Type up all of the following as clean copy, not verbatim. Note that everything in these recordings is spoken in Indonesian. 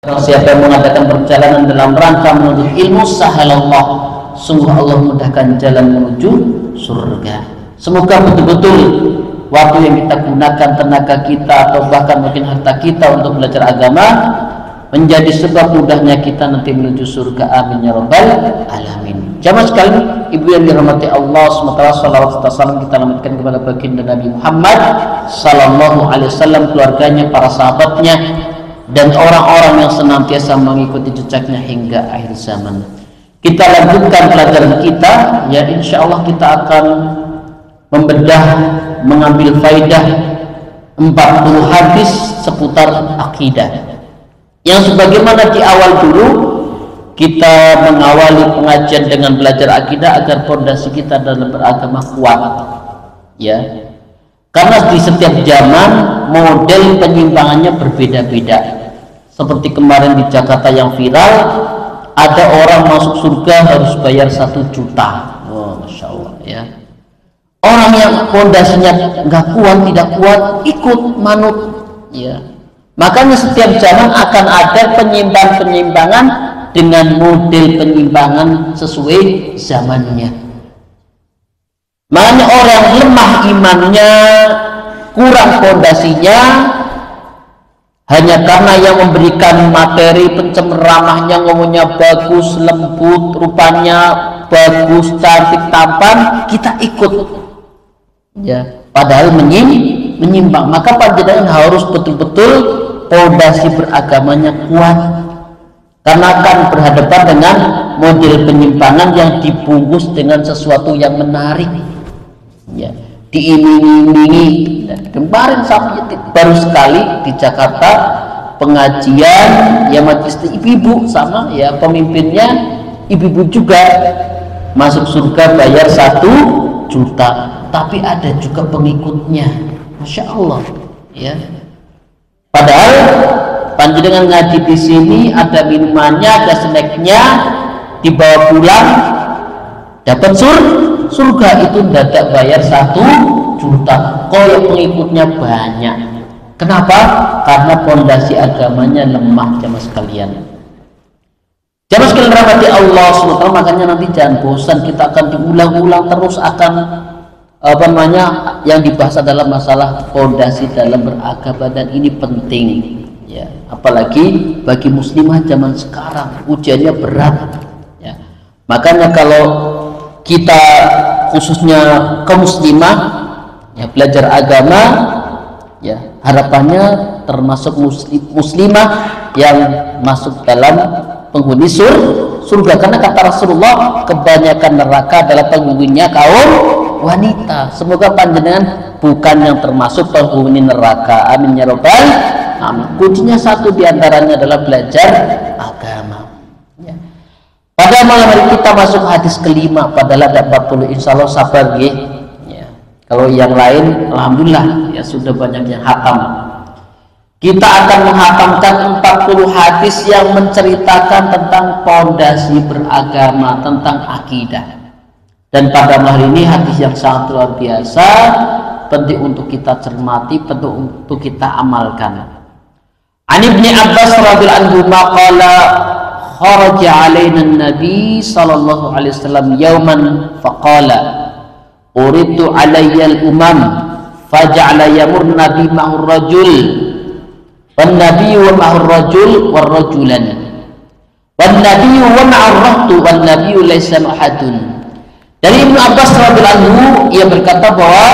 Siapa yang mengadakan perjalanan dalam rangka menuntut ilmu, sahalallah, sungguh Allah mudahkan jalan menuju surga. Semoga betul-betul waktu yang kita gunakan, tenaga kita atau bahkan mungkin harta kita untuk belajar agama menjadi sebab mudahnya kita nanti menuju surga. Amin ya rabbal alamin. Jamaah sekalian, ibu yang dirahmati Allah SWT, salawat serta salam kita namatkan kepada baginda Nabi Muhammad sallallahu alaihi wasallam, keluarganya, para sahabatnya, dan orang-orang yang senantiasa mengikuti jejaknya hingga akhir zaman. Kita lanjutkan pelajaran kita, ya insya Allah kita akan membedah, mengambil faidah 40 hadis seputar akidah, yang sebagaimana di awal dulu kita mengawali pengajian dengan belajar akidah agar fondasi kita dalam beragama kuat, ya. Karena di setiap zaman model penyimpangannya berbeda-beda. Seperti kemarin di Jakarta yang viral, ada orang masuk surga harus bayar 1 juta. Oh, Masya Allah, ya. Orang yang fondasinya nggak kuat, tidak kuat, ikut manut, ya. Makanya setiap zaman akan ada penyimpangan dengan model penyimpangan sesuai zamannya. Makanya orang lemah imannya, kurang fondasinya, hanya karena yang memberikan materi penceramahnya ngomongnya bagus, lembut, rupanya bagus, cantik, tampan, kita ikut, ya, padahal menyimpang. Maka panjenengan harus betul-betul fondasi beragamanya kuat, karena akan berhadapan dengan model penyimpangan yang dibungkus dengan sesuatu yang menarik, ya, diiming-imingi. Kemarin baru sekali di Jakarta pengajian, ya, majelis ibu-ibu sama, ya, pemimpinnya ibu-ibu juga, masuk surga bayar 1 juta, tapi ada juga pengikutnya. Masya Allah, ya. Padahal panjenengan ngaji di sini ada minumannya, ada snacknya, dibawa pulang dapat surga, itu dadak bayar 1 juta. Kok pengikutnya banyak? Kenapa? Karena fondasi agamanya lemah, jamaah sekalian. Jamaah sekalian rahmati Allah SWT, makanya nanti jangan bosan, kita akan diulang-ulang terus akan yang dibahas adalah masalah fondasi dalam beragama, dan ini penting, ya, apalagi bagi muslimah zaman sekarang ujiannya berat, ya. Makanya kalau kita khususnya kaum muslimah, ya, belajar agama, ya, harapannya termasuk muslimah yang masuk dalam penghuni surga, karena kata Rasulullah kebanyakan neraka adalah penghuninya kaum wanita. Semoga panjenengan bukan yang termasuk penghuni neraka. Amin ya robbal alamin. Kuncinya satu diantaranya adalah belajar agama, ya. Pada malam hari kita masuk hadis kelima, padahal ada 40, insya Allah sabar, ya. Kalau yang lain alhamdulillah, ya, sudah banyak yang hatam. Kita akan menghatamkan 40 hadis yang menceritakan tentang fondasi beragama, tentang akidah. Dan pada malam ini hadis yang sangat luar biasa, penting untuk kita cermati, penting untuk kita amalkan. An Ibni Abbas radhiyallahu anhu qala kharaja alaina an-nabi sallallahu alaihi wasallam yawman faqala uridu alayya al-umam faja'ala yamurna bi ma'ur rajul wan nabiyyu wa ma'ur rajul war rajulan wan nabiyyu wa ma'ur rahtu wan nabiyyu laysa ahadun. Dari Ibnu Abbas radhiyallahu anhu, ia berkata bahwa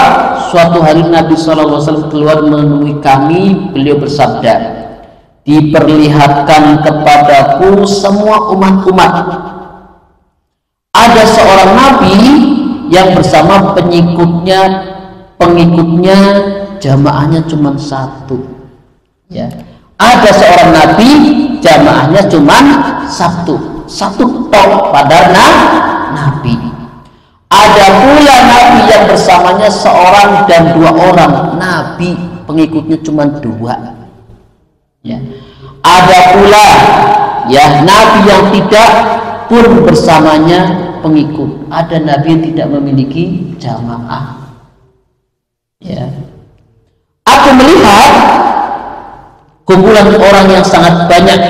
suatu hari Nabi SAW keluar menemui kami, beliau bersabda, diperlihatkan kepadaku semua umat-umat. Ada seorang Nabi yang bersama pengikutnya jamaahnya cuma 1, ya. Ada seorang Nabi jamaahnya cuma satu tok pada Nabi. Ada pula Nabi yang bersamanya seorang dan 2 orang, Nabi pengikutnya cuma 2, ya. Ada pula, ya, Nabi yang tidak pun bersamanya pengikut. Ada Nabi yang tidak memiliki jamaah, ya. Aku melihat kumpulan orang yang sangat banyak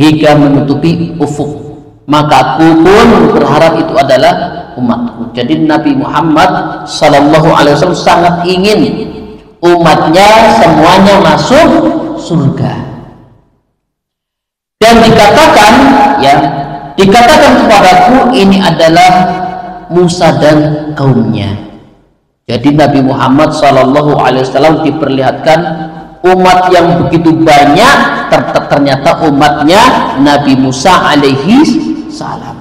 hingga menutupi ufuk. Maka aku pun berharap itu adalah umatku. Jadi Nabi Muhammad SAW sangat ingin umatnya semuanya masuk surga. Dan dikatakan kepadaku ini adalah Musa dan kaumnya. Jadi Nabi Muhammad SAW diperlihatkan umat yang begitu banyak, ternyata umatnya Nabi Musa alaihi salam.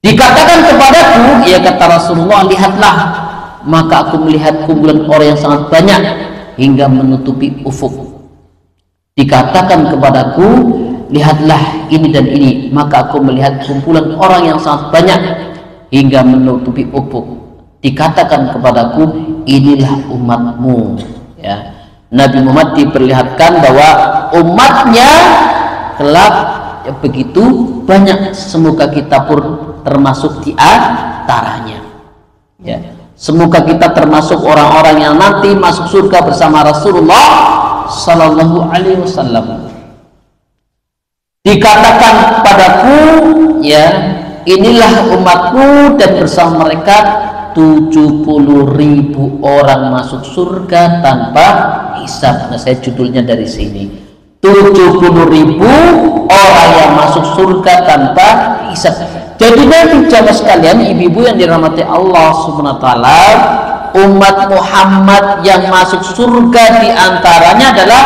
Dikatakan kepadaku, ya kata Rasulullah, lihatlah, maka aku melihat kumpulan orang yang sangat banyak hingga menutupi ufuk. Dikatakan kepadaku, lihatlah ini dan ini, maka aku melihat kumpulan orang yang sangat banyak hingga menutupi ufuk. Dikatakan kepadaku, inilah umatmu. Ya. Nabi Muhammad diperlihatkan bahwa umatnya kelak ya, begitu banyak. Semoga kita pun termasuk di antaranya. Ya. Semoga kita termasuk orang-orang yang nanti masuk surga bersama Rasulullah Sallallahu Alaihi Wasallam. Dikatakan padaku, ya inilah umatku, dan bersama mereka 70.000 orang masuk surga tanpa hisab. Nah, saya judulnya dari sini, 70.000 orang yang masuk surga tanpa hisab. Jadi nanti jamaah sekalian, ibu-ibu yang dirahmati Allah Subhanahu wa taala, umat Muhammad yang masuk surga diantaranya adalah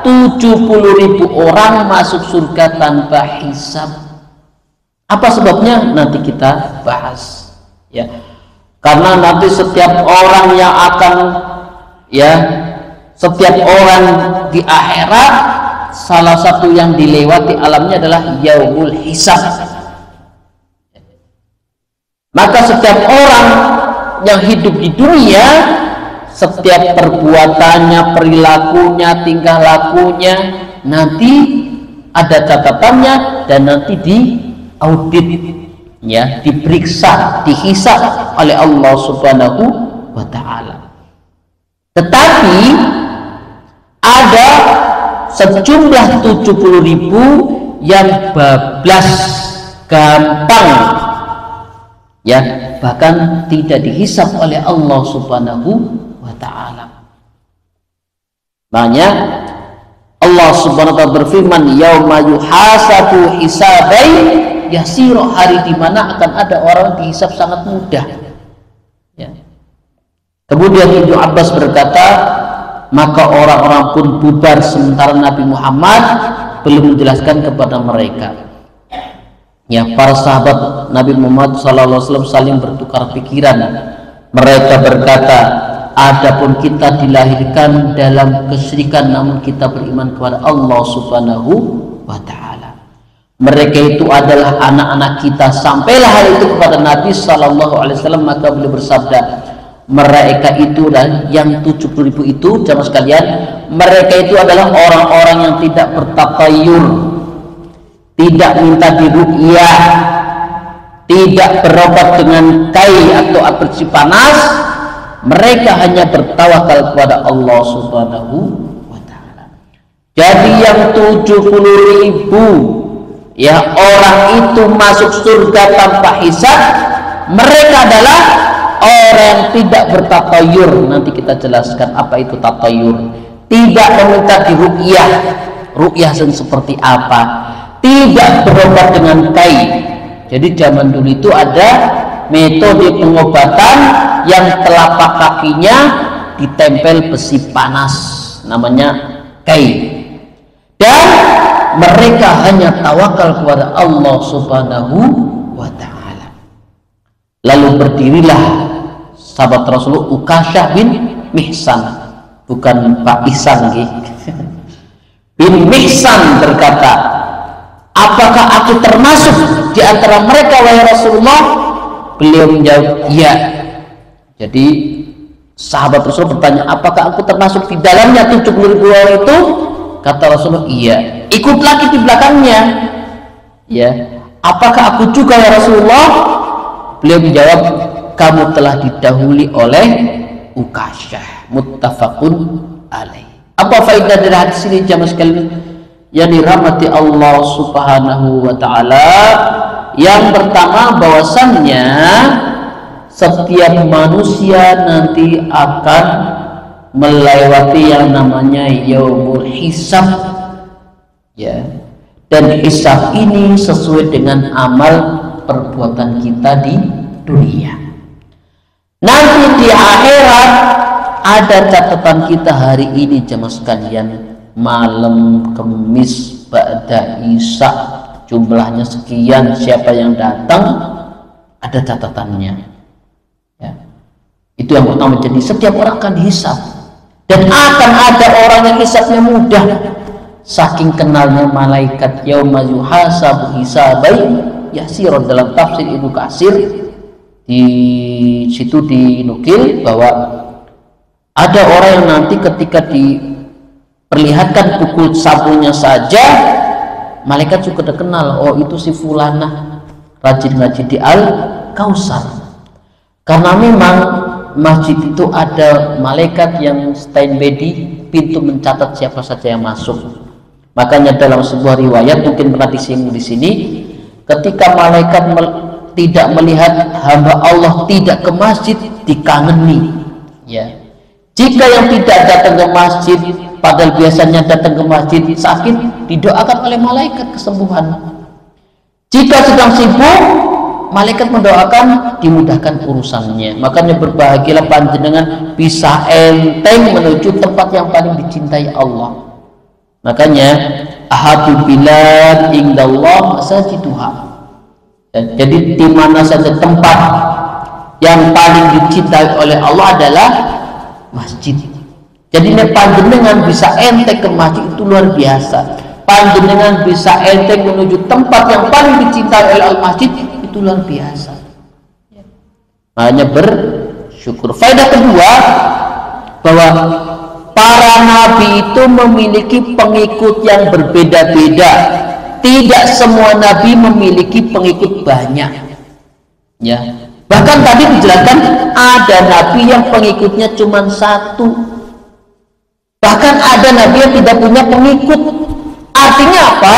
70.000 orang masuk surga tanpa hisab. Apa sebabnya? Nanti kita bahas. Ya. Karena nanti setiap orang yang akan, ya, setiap orang di akhirat, salah satu yang dilewati alamnya adalah yaumul hisab. Maka setiap orang yang hidup di dunia, setiap perbuatannya, perilakunya, tingkah lakunya nanti ada catatannya dan nanti diaudit, ya, diperiksa, dihisab oleh Allah Subhanahu wa taala. Tetapi ada sejumlah 70.000 yang bablas, gampang, ya, bahkan tidak dihisab oleh Allah Subhanahu wa taala. Makanya Allah Subhanahu wa taala berfirman, yauma yuhasabu hisabai yasiro, hari di mana akan ada orang dihisab sangat mudah. Ya. Kemudian Ibnu Abbas berkata, maka orang-orang pun bubar sementara Nabi Muhammad belum menjelaskan kepada mereka. Ya, para sahabat Nabi Muhammad SAW saling bertukar pikiran. Mereka berkata, adapun kita dilahirkan dalam kesyirikan namun kita beriman kepada Allah Subhanahu wa taala. Mereka itu adalah anak-anak kita. Sampailah hal itu kepada Nabi SAW, maka beliau bersabda, mereka itu dan yang 70.000 itu, jamaah sekalian, mereka itu adalah orang-orang yang tidak bertatayur, tidak minta diruqyah, tidak berobat dengan kai atau air bersih panas. Mereka hanya bertawakal kepada Allah Subhanahu wa taala. Jadi yang 70.000 ya orang itu masuk surga tanpa hisab, mereka adalah orang yang tidak bertatayur. Nanti kita jelaskan apa itu tatayur. Tidak meminta diruqyah, ruqyah seperti apa, tidak berobat dengan kai. Jadi zaman dulu itu ada metode pengobatan yang telapak kakinya ditempel besi panas, namanya kai. Dan mereka hanya tawakal kepada Allah Subhanahu wa taala. Lalu berdirilah sahabat Rasulullah Ukasyah bin Mihsan, bukan Pak Ihsan bin Mihsan berkata, apakah aku termasuk di antara mereka wahai Rasulullah? Beliau menjawab, iya. Jadi sahabat Rasul bertanya, apakah aku termasuk di dalamnya 70.000 orang itu? Kata Rasulullah, iya. Ikut lagi di belakangnya, ya. Apakah aku juga ya Rasulullah? Beliau menjawab, kamu telah didahului oleh Ukasyah. Muttafaqun alaih. Apa faedah dari hadis ini jamaah sekalian? yang dirahmati Allah Subhanahu wa taala. Yang pertama, bahwasannya setiap manusia nanti akan melewati yang namanya yaumul hisab, ya. Dan hisab ini sesuai dengan amal perbuatan kita di dunia. Nanti di akhirat ada catatan kita hari ini jemaah sekalian, malam Kamis ba'da Isya, jumlahnya sekian, siapa yang datang ada catatannya, ya. Itu yang pertama. Jadi setiap orang akan dihisab, dan akan ada orang yang hisabnya mudah, saking kenalnya malaikat. Yauma yuhasabu hisabai yasiron, dalam tafsir Ibnu Katsir di situ dinukil bahwa ada orang yang nanti ketika diperlihatkan buku sabunya saja, malaikat juga kenal, oh itu si fulanah rajin ngaji di Al-Kausar. Karena memang masjid itu ada malaikat yang standby di pintu mencatat siapa saja yang masuk. Makanya dalam sebuah riwayat mungkin pernah disinggung di sini, ketika malaikat tidak melihat hamba Allah tidak ke masjid, dikangeni, ya. Jika yang tidak datang ke masjid padahal biasanya datang ke masjid sakit, didoakan oleh malaikat kesembuhan. Jika sedang sibuk, malaikat mendoakan dimudahkan urusannya. Makanya berbahagialah panjenengan bisa enteng menuju tempat yang paling dicintai Allah. Makanya ahadu bilad indallah masajiduha. Jadi di mana saja tempat yang paling dicintai oleh Allah adalah masjid. Jadi panjenengan bisa enteng ke masjid itu luar biasa. Panjenengan bisa enteng menuju tempat yang paling dicintai oleh masjid itu luar biasa. Hanya bersyukur. Faedah kedua, bahwa para nabi itu memiliki pengikut yang berbeda-beda. Tidak semua nabi memiliki pengikut banyak, ya. Bahkan tadi dijelaskan ada nabi yang pengikutnya cuma satu. Bahkan ada nabi yang tidak punya pengikut. Artinya apa?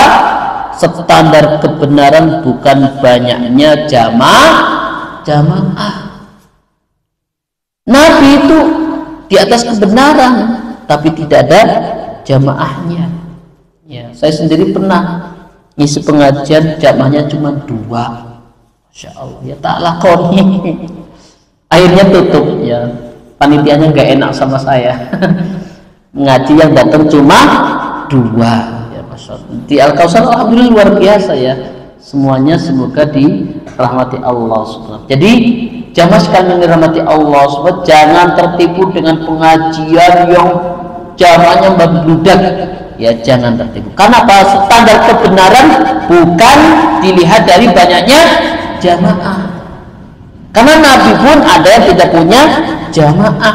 Standar kebenaran bukan banyaknya jamaah. Nabi itu di atas kebenaran, tapi tidak ada jamaahnya. Ya, saya sendiri pernah ngisi pengajian, jamaahnya cuma 2. Masya Allah, ya tak lakoni. Akhirnya tutup, ya. Panitianya nggak enak sama saya. Ngaji yang datang cuma 2. Ya, Masya Allah. Di Al-Kausar alhamdulillah luar biasa, ya. Semuanya semoga dirahmati Allah Subhanahu. Jadi jamaah sekalian dirahmati Allah Subhanahu, jangan tertipu dengan pengajian yang jamaahnya membludak. Ya, jangan tertipu. Karena apa? Standar kebenaran bukan dilihat dari banyaknya jamaah. Karena Nabi pun ada yang tidak punya jamaah.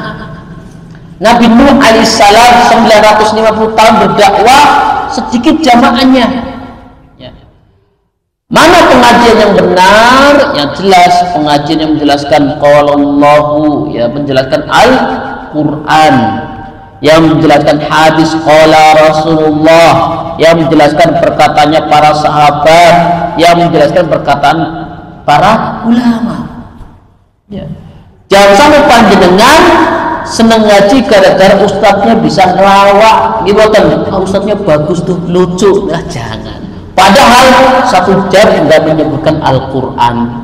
Nabi Nuh alaihissalam 950 tahun berdakwah, sedikit jamaahnya. Ya. Mana pengajian yang benar? Yang jelas pengajian yang menjelaskan qalallahu, ya, menjelaskan Al-Qur'an, yang menjelaskan hadis qala Rasulullah, yang menjelaskan perkataannya para sahabat, yang menjelaskan perkataan para ulama. Ya. Jangan sampai panjenengan seneng ngaji gara-gara ustadznya bisa ngelawak, ustadznya bagus tuh, lucu. Nah, jangan. Padahal 1 jam nggak menyebutkan Al-Quran,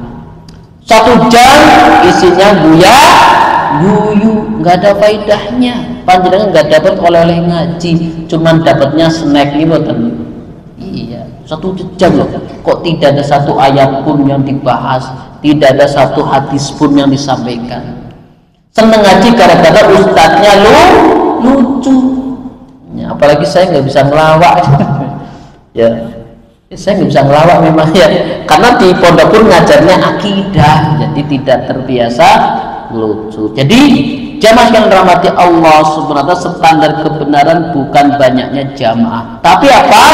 1 jam isinya guyu, nggak ada faedahnya. Panjenengan nggak dapat oleh-oleh ngaji, cuman dapatnya snack nih, iya. 1 jam loh, kok tidak ada 1 ayat pun yang dibahas, tidak ada 1 hadis pun yang disampaikan. Seneng ngaji gara-gara ustadznya lucu. Ya, apalagi saya nggak bisa ngelawak. Ya, saya nggak bisa ngelawak memang, ya, karena di pondok pun ngajarnya akidah, jadi tidak terbiasa lucu. Jadi jamaah yang dirahmati Allah Subhanahu wa taala, standar kebenaran bukan banyaknya jamaah, tapi apa?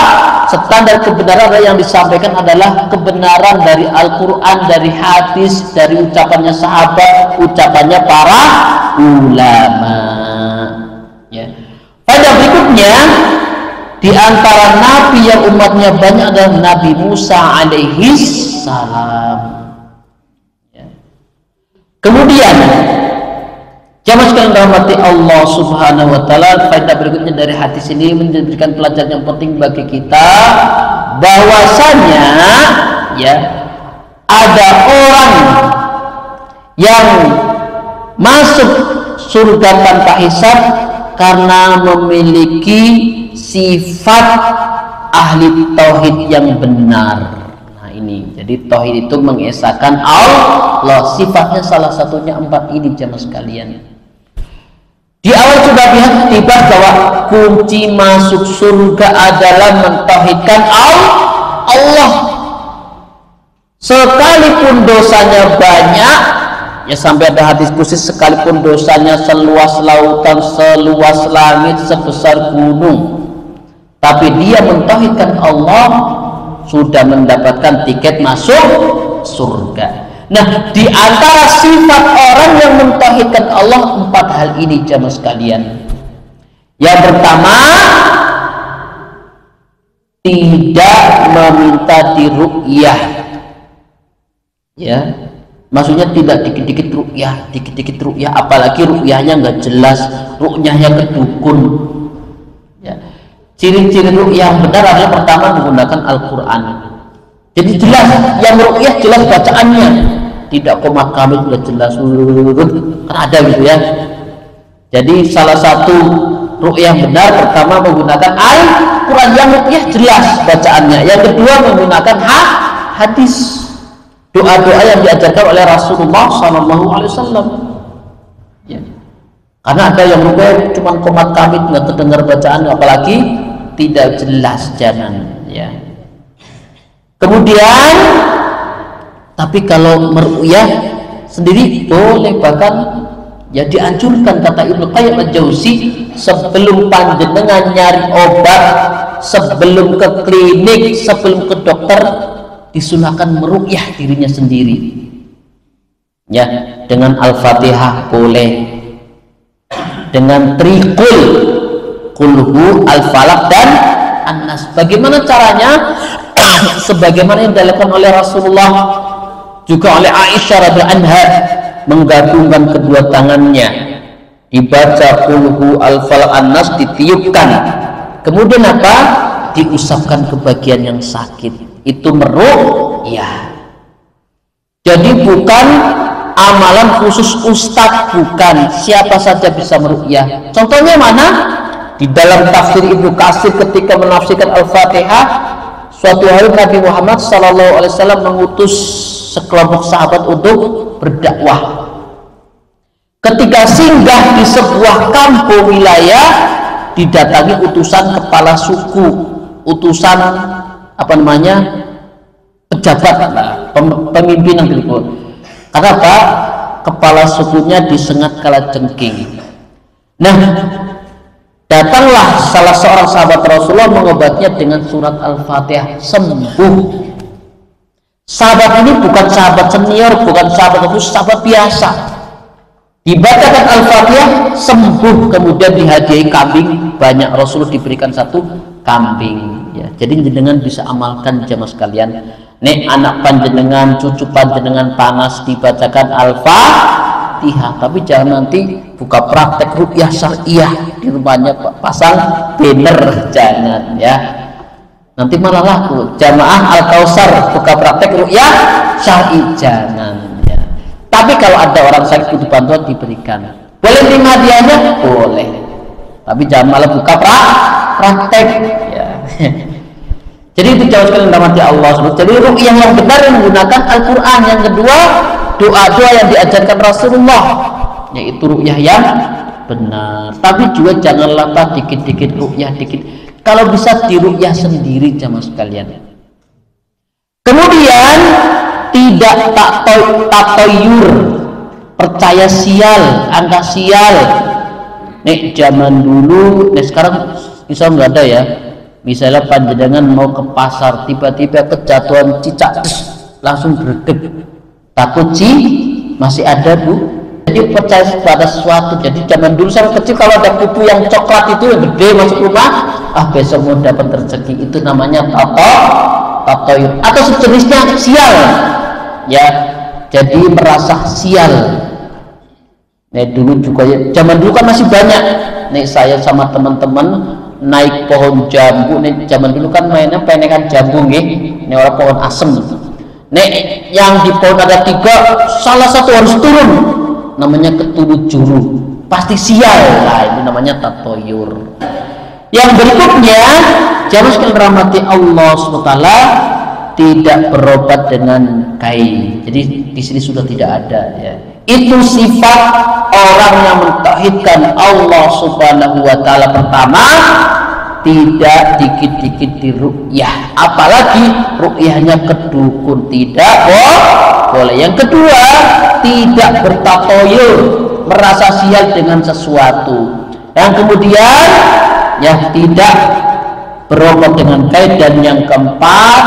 Standar kebenaran yang disampaikan adalah kebenaran dari Al-Quran, dari hadis, dari ucapannya sahabat, ucapannya para ulama. Ya. Pada berikutnya, di antara nabi yang umatnya banyak adalah Nabi Musa alaihi salam. Ya. Kemudian jamaah sekalian rahmati Allah Subhanahu wa taala, faedah berikutnya dari hadis ini memberikan pelajaran yang penting bagi kita, bahwasanya ya ada orang yang masuk surga tanpa hisab karena memiliki sifat ahli tauhid yang benar. Nah ini, jadi tauhid itu mengesahkan Allah, sifatnya salah satunya 4 ini jamaah sekalian. Di awal sudah dibahas bahwa kunci masuk surga adalah mentauhidkan Allah. Sekalipun dosanya banyak, ya sampai ada hadis khusus, sekalipun dosanya seluas lautan, seluas langit, sebesar gunung, tapi dia mentauhidkan Allah, sudah mendapatkan tiket masuk surga. Nah, di antara sifat orang yang mentauhidkan Allah 4 hal ini jamaah sekalian. Yang pertama, tidak meminta diru'yah. Ya, maksudnya tidak dikit-dikit ru'yah, apalagi ru'yahnya nggak jelas, ru'yahnya ke dukun. Ya. Ciri-ciri ru'yah yang benar adalah pertama menggunakan Al-Quran. Jadi jelas, yang ru'yah jelas bacaannya, tidak koma kami sudah jelas, kan ada gitu ya. Jadi salah satu ru'yah yang benar pertama menggunakan Al-Quran, yang ru'yah jelas bacaannya. Yang kedua menggunakan hadis, doa-doa yang diajarkan oleh Rasulullah SAW. Ya. Karena ada yang ru'yah cuma komat kamit, nggak terdengar bacaan, apalagi tidak jelas, jangan ya. Kemudian, tapi kalau meru'yah sendiri boleh, bahkan ya dianjurkan, kata Ibnu Qayyim al-Jauzi, sebelum panjenengan nyari obat, sebelum ke klinik, sebelum ke dokter, disunahkan meru'yah dirinya sendiri. Ya, dengan Al-Fatihah boleh, dengan trikul, kulhu, Al-Falaq dan An-Nas. Bagaimana caranya? Sebagaimana yang dilakukan oleh Rasulullah, juga oleh Aisyah radhiyallahu anha, menggabungkan kedua tangannya, dibaca kulhu, Al-Falaq, An-Nas, ditiupkan, kemudian apa? Diusapkan ke bagian yang sakit. Itu meru'yah. Jadi bukan amalan khusus ustadz, bukan, siapa saja bisa meru'yah. Contohnya mana? Di dalam tafsir Ibnu Katsir ketika menafsirkan Al-Fatihah, suatu hari Nabi Muhammad SAW mengutus sekelompok sahabat untuk berdakwah. Ketika singgah di sebuah kampung wilayah, didatangi utusan kepala suku, utusan pejabat, pemimpinan gitu. Karena apa? Kepala sukunya disengat kalajengking. Nah, datanglah salah seorang sahabat Rasulullah mengobatnya dengan surat Al-Fatihah, sembuh. Sahabat ini bukan sahabat senior, bukan sahabat khusus, sahabat biasa. Dibacakan Al-Fatihah, sembuh, kemudian dihadiahi kambing banyak, Rasulullah diberikan 1 kambing. Ya, jadi jenengan bisa amalkan jamaah sekalian. Nek anak panjenengan, cucu panjenengan panas, dibacakan Al-Fatihah, tapi jangan nanti buka praktek ruqyah syariah di rumahnya, pasang banner, jangan ya. Nanti malah laku jamaah Al-Kausar buka praktek ruqyah syar'i, jangan ya. Tapi kalau ada orang sakit butuh bantuan, diberikan. Boleh terima hadiahnya? Boleh. Tapi jangan malah buka praktek ya. Jadi itu jauh sekali mati Allah. Jadi ruqyah yang benar yang menggunakan Al-Quran. Yang kedua, doa-doa yang diajarkan Rasulullah, yaitu ruqyah yang benar. Tapi juga janganlah dikit-dikit ruqyah dikit. Kalau bisa diruqyah sendiri jamaah sekalian. Kemudian tidak tatoyur, percaya sial, angka sial. Nek zaman dulu, nek sekarang bisa nggak ada ya. Misalnya panjenengan mau ke pasar, tiba-tiba kejatuhan cicak, langsung berdek, takut masih ada bu, Jadi percaya pada sesuatu. Jadi zaman dulu saya kecil kalau ada kupu yang coklat itu yang gede masuk rumah, besok mau dapat rezeki, itu namanya tatoyur atau sejenisnya sial. Ya, jadi merasa sial. Nah dulu juga ya, zaman dulu kan masih banyak. Nih saya sama teman-teman naik pohon jambu. Nih zaman dulu kan mainnya penekan jambu nih. Ini orang pohon asem. Nih yang di pohon ada 3, salah satu harus turun. Namanya ketulu juru, pasti sial. Nah itu namanya tatoyur. Yang berikutnya, jangan sekali rahmati Allah SWT, tidak berobat dengan kain. Jadi di sini sudah tidak ada ya. Itu sifat orang yang mentauhidkan Allah Subhanahu wa taala. Pertama, tidak dikit-dikit diruqyah, apalagi ruqyahnya ke dukun, tidak boleh. Yang kedua, tidak bertatoyur, merasa sial dengan sesuatu. Yang kemudian, ya tidak berobat dengan kain. Dan yang keempat,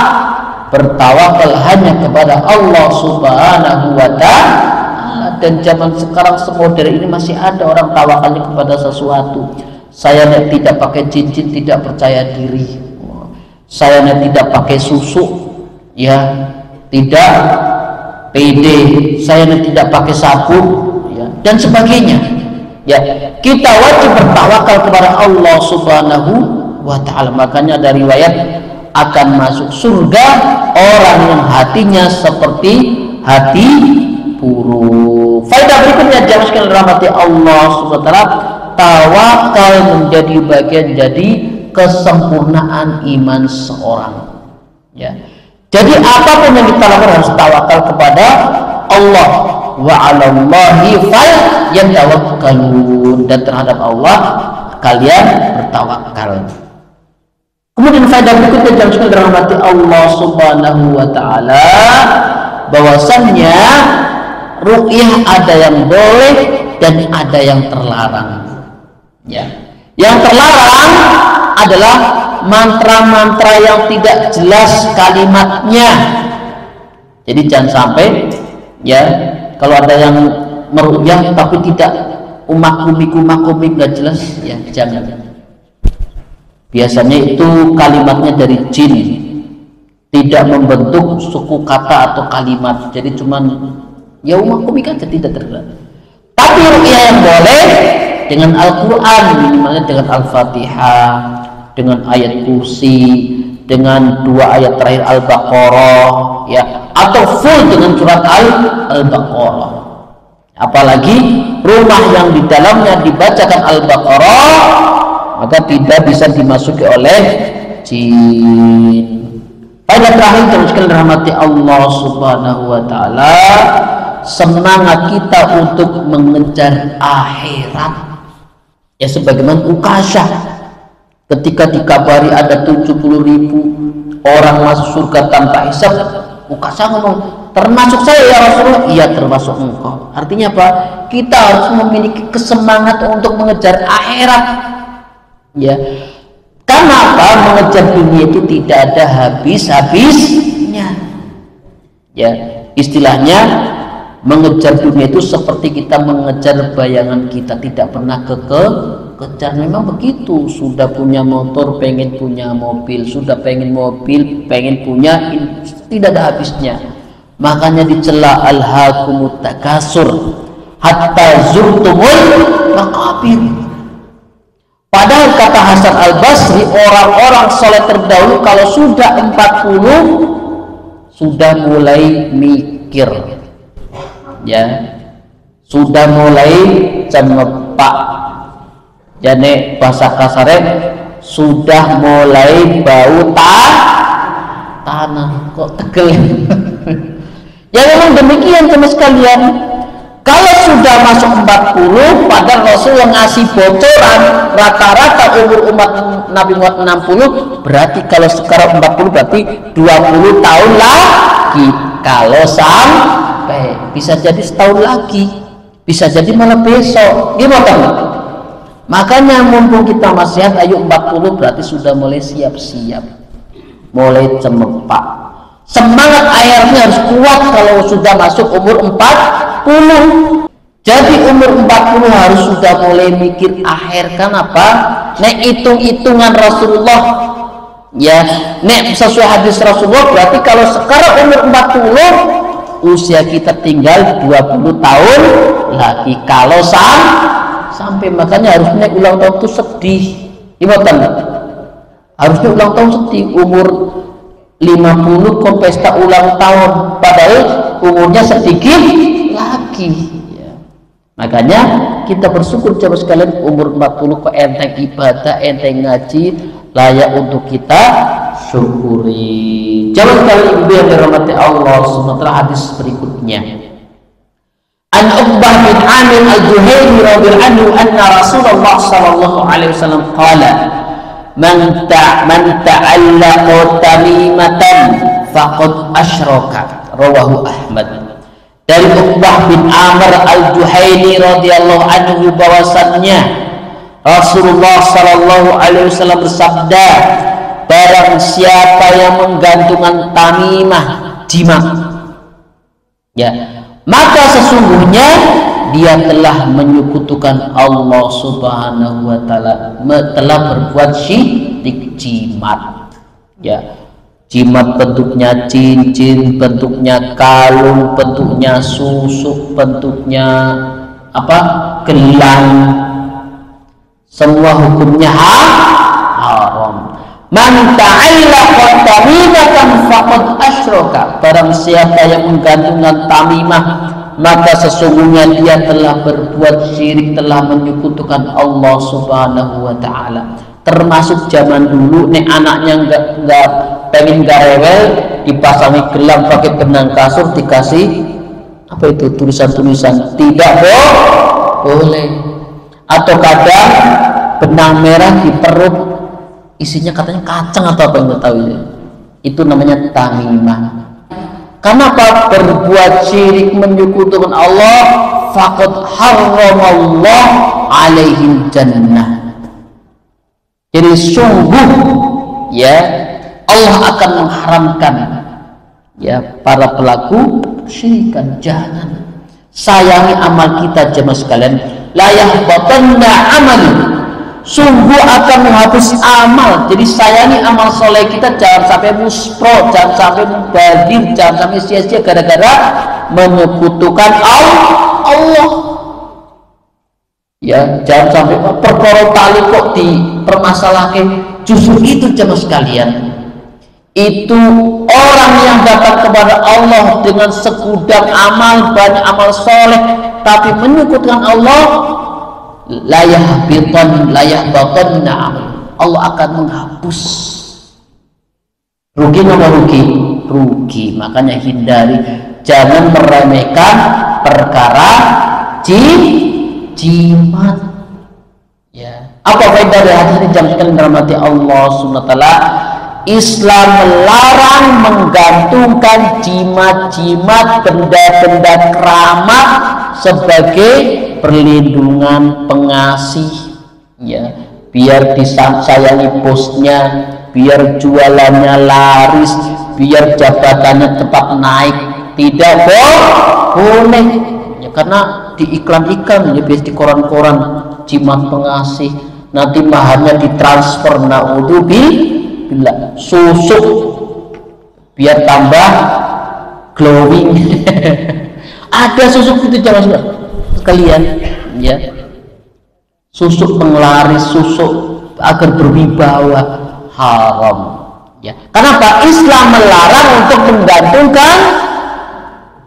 bertawakal hanya kepada Allah Subhanahu wa taala. Dan zaman sekarang semodern ini masih ada orang tawakalnya kepada sesuatu. Saya tidak pakai cincin, tidak percaya diri. Saya tidak pakai susu, ya tidak pede. Saya tidak pakai sabun, ya, dan sebagainya. Ya, kita wajib bertawakal kepada Allah Subhanahu wa taala. Makanya dari riwayat akan masuk surga orang yang hatinya seperti hati burung. Faedah berikutnya, jangan sekali rahmati Allah Subhanahu wa taala, tawakal menjadi bagian dari kesempurnaan iman seorang. Ya. Jadi apapun yang kita lakukan harus tawakal kepada Allah. Wa 'alallahi falyatawakkalun, dan terhadap Allah kalian bertawakal. Kemudian faedah berikutnya, jangan sekali rahmati Allah Subhanahu wa taala, bahwasannya ruqyah ada yang boleh dan ada yang terlarang. Ya. Yang terlarang adalah mantra-mantra yang tidak jelas kalimatnya. Jadi jangan sampai ya kalau ada yang meruqyah tapi tidak umak-umik nggak jelas, ya jangan. Biasanya itu kalimatnya dari jin, tidak membentuk suku kata atau kalimat, jadi cuman ya umak-umik aja, tidak tergerak. Tapi ruqyah yang boleh dengan Al-Quran, minimalnya dengan Al-Fatihah, dengan ayat kursi, dengan 2 ayat terakhir Al-Baqarah, ya, atau full dengan surat Al-Baqarah. Apalagi rumah yang di dalamnya dibacakan Al-Baqarah, maka tidak bisa dimasuki oleh jin. Pada terakhir, terus sekali rahmati Allah Subhanahu wa taala, semangat kita untuk mengejar akhirat. Ya sebagaimana Ukasyah ketika dikabari ada 70.000 orang masuk surga tanpa hisab, Ukasyah ngomong, termasuk saya ya Rasulullah. Iya, termasuk engkau. Artinya apa? Kita harus memiliki kesemangat untuk mengejar akhirat. Ya. Karena apa? Mengejar dunia itu tidak ada habis-habisnya. Ya, istilahnya mengejar dunia itu seperti kita mengejar bayangan kita, tidak pernah kejar. Memang begitu, sudah punya motor pengen punya mobil, sudah pengen mobil pengen punya, tidak ada habisnya. Makanya dicela alhaakumut takasur hatta zurtumul maqabir. Padahal kata Hasan Al-Basri, orang-orang soleh terdahulu kalau sudah 40 sudah mulai mikir, ya, sudah mulai cemepak, jadi bahasa kasarnya sudah mulai bau tanah. Kok tegel? Ya memang demikian teman sekalian. Kalau sudah masuk 40, padahal Rasul yang ngasih bocoran rata-rata umur umat Nabi Muhammad 60, berarti kalau sekarang 40 berarti 20 tahun lagi. Kalau sampai bisa jadi setahun lagi, bisa jadi malah besok. Gimana? Makanya mumpung kita masih sehat, ayo 40 berarti sudah mulai siap-siap, mulai cemepak. Semangat airnya harus kuat kalau sudah masuk umur 40. Jadi umur 40 harus sudah mulai mikir akhir. Kan apa? Nek hitung-hitungan Rasulullah, ya, nek sesuai hadis Rasulullah, berarti kalau sekarang umur 40, usia kita tinggal 20 tahun lagi. Kalau sampai makanya harusnya ulang tahun itu sedih. Imotan, harusnya ulang tahun sedih. Umur 50 kok pesta ulang tahun, padahal umurnya sedikit lagi. Makanya kita bersyukur jamaah sekalian, umur 40 kok enteng ibadah, enteng ngaji, layak untuk kita syukuri. Jamaah sekalian ibu yang dirahmati Allah SWT, hadis berikutnya. An Uqbah bin Amir al-Juhayni radhiyallahu anhu anna Rasulullah sallallahu alaihi wasallam qala man ta'allaqa tamimatan faqad asyraka, rawahu Ahmad. Dari Uqbah bin Amr al-Juhayni radhiyallahu anhu bahwasannya Rasulullah sallallahu alaihi wasallam bersabda, barang siapa yang menggantungkan tamimah, jimat, ya, maka sesungguhnya dia telah menyekutukan Allah Subhanahu wa taala, telah berbuat syirik. Jimat, ya, jimat bentuknya cincin, bentuknya kalung, bentuknya susuk, bentuknya apa, gelang, semua hukumnya haram. Man ta'allaqa tamimatan faqad asyraka, barang siapa yang menggantungkan tamimah, maka sesungguhnya dia telah berbuat syirik, telah menyekutukan Allah Subhanahu wa taala. Termasuk zaman dulu nih, anaknya enggak pengen garewel, dipasangi gelang pakai benang kasur, dikasih apa itu, tulisan-tulisan tidak boleh. Atau kadang benang merah di perut, isinya katanya kacang atau apa, enggak tahu ya. Itu namanya tamimah. Kenapa? Berbuat syirik, menyekutukan Allah, faqad harramallah alaihim jannah. Jadi sungguh, ya, Allah akan mengharamkan, ya, para pelaku syirikan. Jangan sayangi amal kita jemaah sekalian. La yahbatanna amal, sungguh akan menghapus amal. Jadi sayangi amal soleh kita, jangan sampai muspro, jangan sampai mubadir, jangan sampai sia-sia gara-gara menyekutukan Allah. Ya, jangan sampai perkara tali kok dipermasalahkan. Justru itu jemaah sekalian, itu orang yang datang kepada Allah dengan segudang amal, banyak amal soleh, tapi menyekutukan Allah, layah batan amal, Allah akan menghapus. Rugi nggak rugi. Makanya hindari, jangan meremehkan perkara jimat. Ya, apa faedah dari hadis ini jamaah sekalian dirahmati Allah Subhanahu wa taala? Islam melarang menggantungkan jimat-jimat, benda-benda keramat sebagai perlindungan, pengasih, ya, biar disayangi bosnya, biar jualannya laris, biar jabatannya cepat naik. Tidak boleh, ya, karena di iklan-iklan, ya, biasa di koran-koran, jimat pengasih, nanti maharnya ditransfer, naudzubillah, susuk biar tambah glowing. Ada susuk itu jangan sekalian, ya, susuk penglaris, susuk agar berwibawa, haram, ya. Kenapa? Islam melarang untuk menggantungkan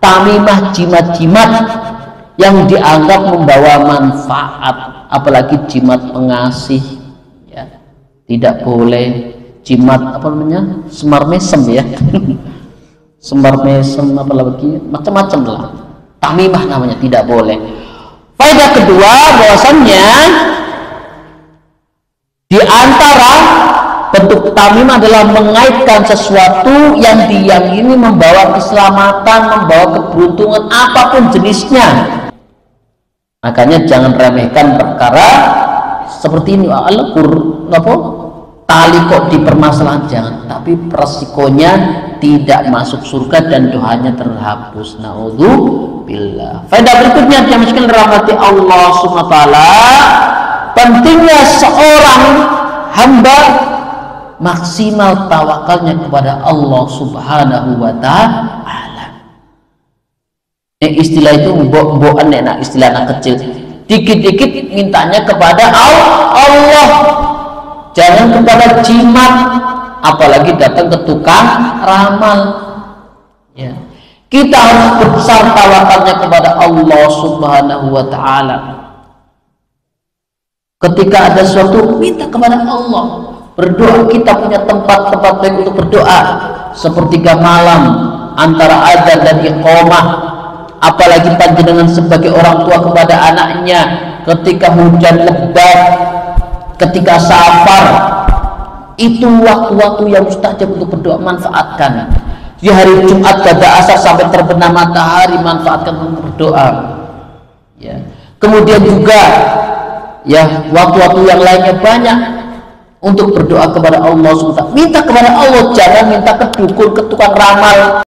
tamimah, jimat-jimat yang dianggap membawa manfaat, apalagi jimat pengasih, ya, tidak boleh. Jimat apa namanya, semar mesem, ya. Semar mesem, apalagi macam-macam lah, tamimah namanya, tidak boleh. Faedah kedua, bahwasannya di antara bentuk tamimah adalah mengaitkan sesuatu yang diyakini membawa keselamatan, membawa keberuntungan, apapun jenisnya. Makanya jangan remehkan perkara seperti ini. tali kok dipermasalahan, jangan, tapi resikonya tidak masuk surga dan doanya terhapus. Naudzubillah. Faedah berikutnya yang miskin rahmati Allah Subhanahu wa taala, pentingnya seorang hamba maksimal tawakalnya kepada Allah Subhanahu wa taala. Istilah itu mbok-mbokan enak, istilah anak kecil. Dikit-dikit mintanya kepada Allah, jangan kepada jimat, apalagi datang ke tukang ramal. Ya. Kita harus besar tawakalnya kepada Allah Subhanahu wa taala. Ketika ada sesuatu, minta kepada Allah. Berdoa, kita punya tempat-tempat baik untuk berdoa, sepertiga malam antara azan dan iqamah. Apalagi panjenengan sebagai orang tua kepada anaknya ketika hujan lebat, ketika safar, itu waktu-waktu yang mustajab untuk berdoa. Manfaatkan di hari Jumat pada asar sampai terbenam matahari, manfaatkan untuk berdoa. Ya. Kemudian juga ya waktu-waktu yang lainnya banyak untuk berdoa kepada Allah SWT. Minta kepada Allah, jangan minta ke dukun, ke tukang ramal.